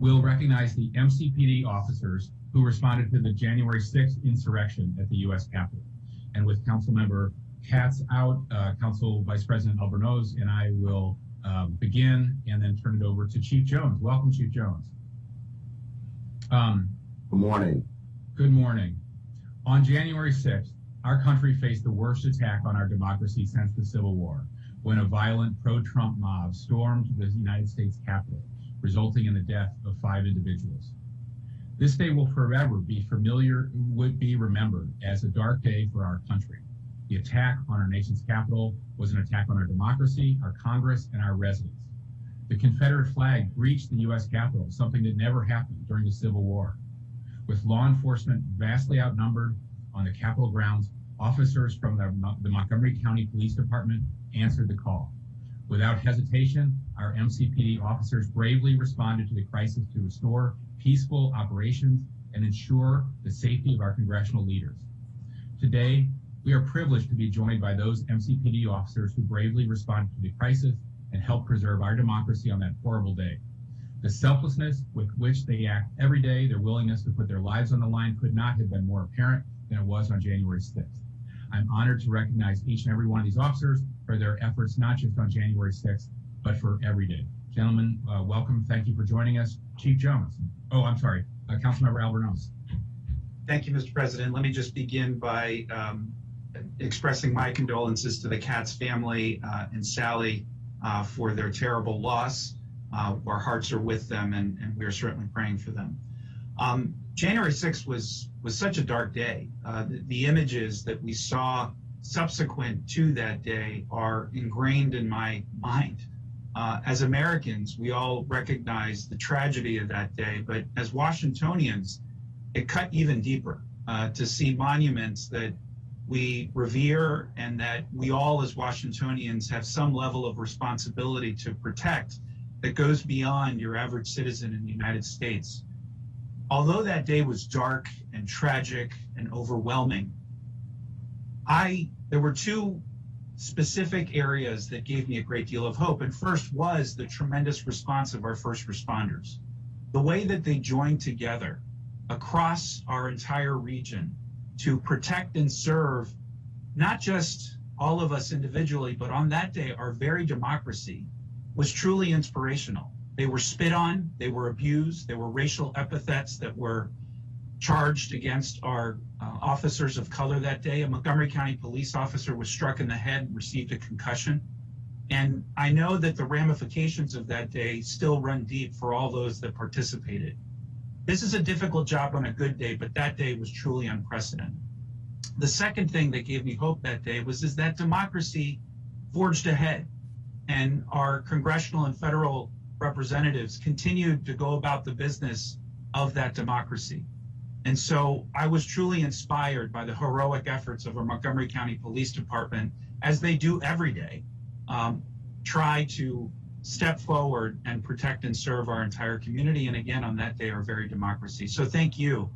We'll recognize the MCPD officers who responded to the January 6th insurrection at the U.S. Capitol. And with Councilmember Katz out, Council Vice President Albornoz and I will begin and then turn it over to Chief Jones. Welcome, Chief Jones. Good morning. Good morning. On January 6th, our country faced the worst attack on our democracy since the Civil War, when a violent pro-Trump mob stormed the United States Capitol, resulting in the death of 5 individuals. This day will forever be remembered as a dark day for our country. The attack on our nation's capital was an attack on our democracy, our Congress, and our residents. The Confederate flag breached the U.S. Capitol, something that never happened during the Civil War. With law enforcement vastly outnumbered on the Capitol grounds, officers from the Montgomery County Police Department answered the call. Without hesitation, our MCPD officers bravely responded to the crisis to restore peaceful operations and ensure the safety of our congressional leaders. Today, we are privileged to be joined by those MCPD officers who bravely responded to the crisis and helped preserve our democracy on that horrible day. The selflessness with which they act every day, their willingness to put their lives on the line could not have been more apparent than it was on January 6th. I'm honored to recognize each and every one of these officers for their efforts, not just on January 6th, but for every day. Gentlemen, welcome. Thank you for joining us. Chief Jones. Oh, I'm sorry. Councilmember Albornoz. Thank you, Mr. President. Let me just begin by expressing my condolences to the Katz family and Sally for their terrible loss. Our hearts are with them, and we are certainly praying for them. January 6th was such a dark day. The images that we saw subsequent to that day are ingrained in my mind. As Americans, we all recognize the tragedy of that day, but as Washingtonians, it cut even deeper to see monuments that we revere and that we all as Washingtonians have some level of responsibility to protect that goes beyond your average citizen in the United States. Although that day was dark and tragic and overwhelming, there were 2 specific areas that gave me a great deal of hope. And first was the tremendous response of our first responders. The way that they joined together across our entire region to protect and serve not just all of us individually, but on that day, our very democracy, was truly inspirational. They were spit on, they were abused, there were racial epithets that were charged against our officers of color that day. A Montgomery County police officer was struck in the head and received a concussion. And I know that the ramifications of that day still run deep for all those that participated. This is a difficult job on a good day, but that day was truly unprecedented. The second thing that gave me hope that day was that democracy forged ahead, and our congressional and federal representatives continued to go about the business of that democracy. And so I was truly inspired by the heroic efforts of our Montgomery County Police Department, as they do every day, try to step forward and protect and serve our entire community, and again, on that day, our very democracy. So thank you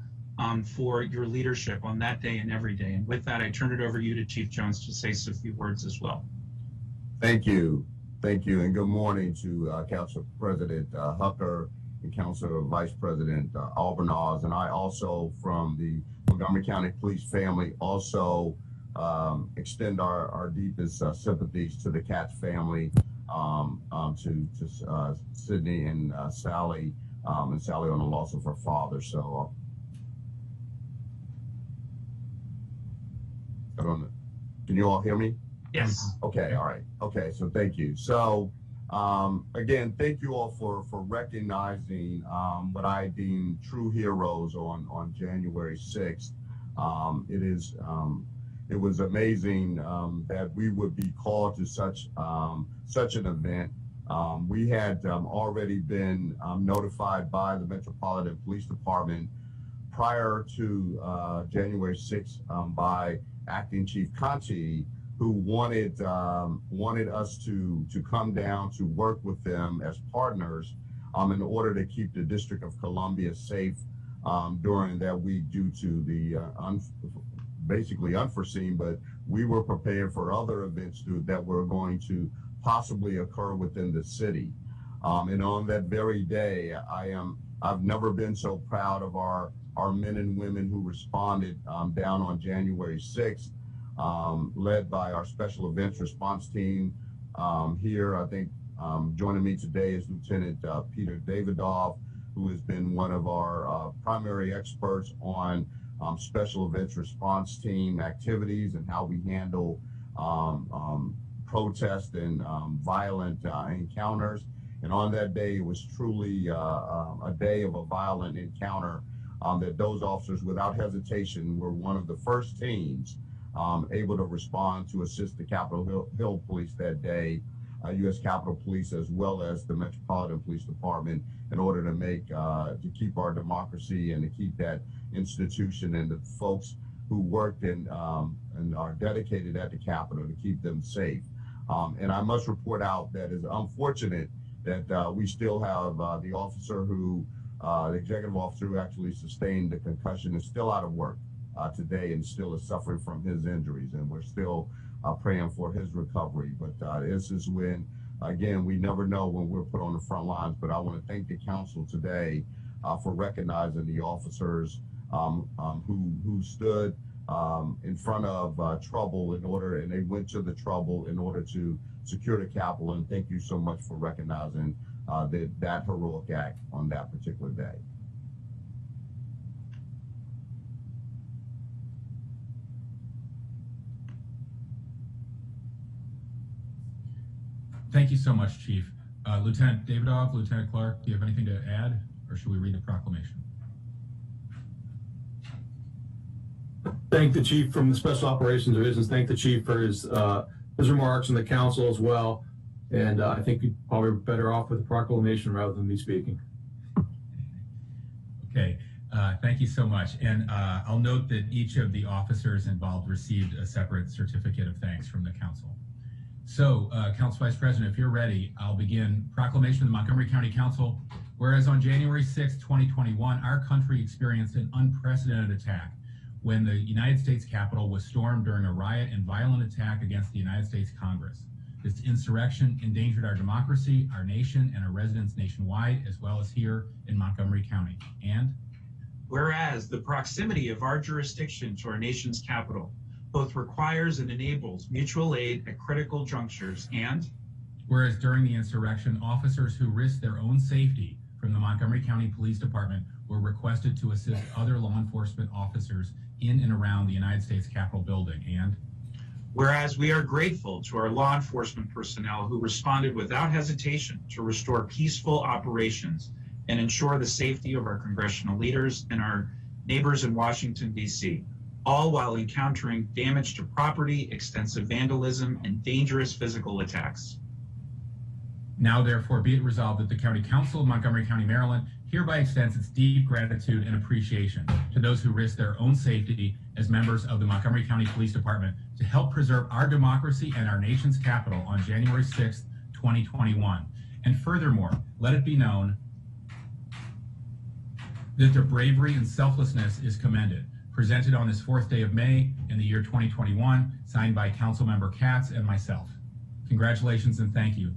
for your leadership on that day and every day. And with that, I turn it over to you to Chief Jones to say a few words as well. Thank you. Thank you, and good morning to Council President Hucker and Council Vice President Albornoz. And I also, from the Montgomery County Police family, also extend our deepest sympathies to the Katz family, to Sydney and Sally on the loss of her father. So I don't know. Can you all hear me? Yes. Okay. All right. Okay. So thank you. So again, thank you all for recognizing what I deem true heroes on January 6th. It was amazing that we would be called to such an event. We had already been notified by the Metropolitan Police Department prior to January 6th by Acting Chief Conti, who wanted us to come down to work with them as partners in order to keep the District of Columbia safe during that week due to the basically unforeseen, but we were prepared for other events that were going to possibly occur within the city. And on that very day, I am I've never been so proud of our men and women who responded down on January 6th, led by our special events response team here. I think joining me today is Lieutenant Peter Davidoff, who has been one of our primary experts on special events response team activities and how we handle protest and violent encounters. And on that day, it was truly a day of a violent encounter that those officers, without hesitation, were one of the first teams able to respond to assist the Capitol Hill Police that day, U.S. Capitol Police, as well as the Metropolitan Police Department, in order to make to keep our democracy and to keep that institution and the folks who worked and are dedicated at the Capitol to keep them safe. And I must report out that it's unfortunate that we still have the officer who, the executive officer who actually sustained the concussion, is still out of work today and still is suffering from his injuries. And we're still praying for his recovery. But this is when, again, we never know when we're put on the front lines. But I want to thank the council today for recognizing the officers who stood in front of trouble and they went to the trouble in order to secure the Capitol. And thank you so much for recognizing that heroic act on that particular day. Thank you so much, Chief. Lieutenant Davidoff, Lieutenant Clark, do you have anything to add, or should we read the proclamation? Thank the Chief from the Special Operations Divisions. Thank the Chief for his remarks and the council as well. And I think you're probably better off with a proclamation rather than me speaking. Okay, thank you so much. And I'll note that each of the officers involved received a separate certificate of thanks from the council. So, Council Vice President, if you're ready, I'll begin. Proclamation of the Montgomery County Council. Whereas on January 6, 2021, our country experienced an unprecedented attack when the United States Capitol was stormed during a riot and violent attack against the United States Congress. This insurrection endangered our democracy, our nation, and our residents nationwide, as well as here in Montgomery County. And whereas the proximity of our jurisdiction to our nation's capital both requires and enables mutual aid at critical junctures, and whereas during the insurrection, officers who risked their own safety from the Montgomery County Police Department were requested to assist other law enforcement officers in and around the United States Capitol building. And whereas we are grateful to our law enforcement personnel who responded without hesitation to restore peaceful operations and ensure the safety of our congressional leaders and our neighbors in Washington, D.C., all while encountering damage to property, extensive vandalism, and dangerous physical attacks. Now, therefore, be it resolved that the County Council of Montgomery County, Maryland, hereby extends its deep gratitude and appreciation to those who risk their own safety as members of the Montgomery County Police Department to help preserve our democracy and our nation's capital on January 6th, 2021. And furthermore, let it be known that their bravery and selflessness is commended. Presented on this 4th day of May in the year 2021, signed by Councilmember Katz and myself. Congratulations and thank you.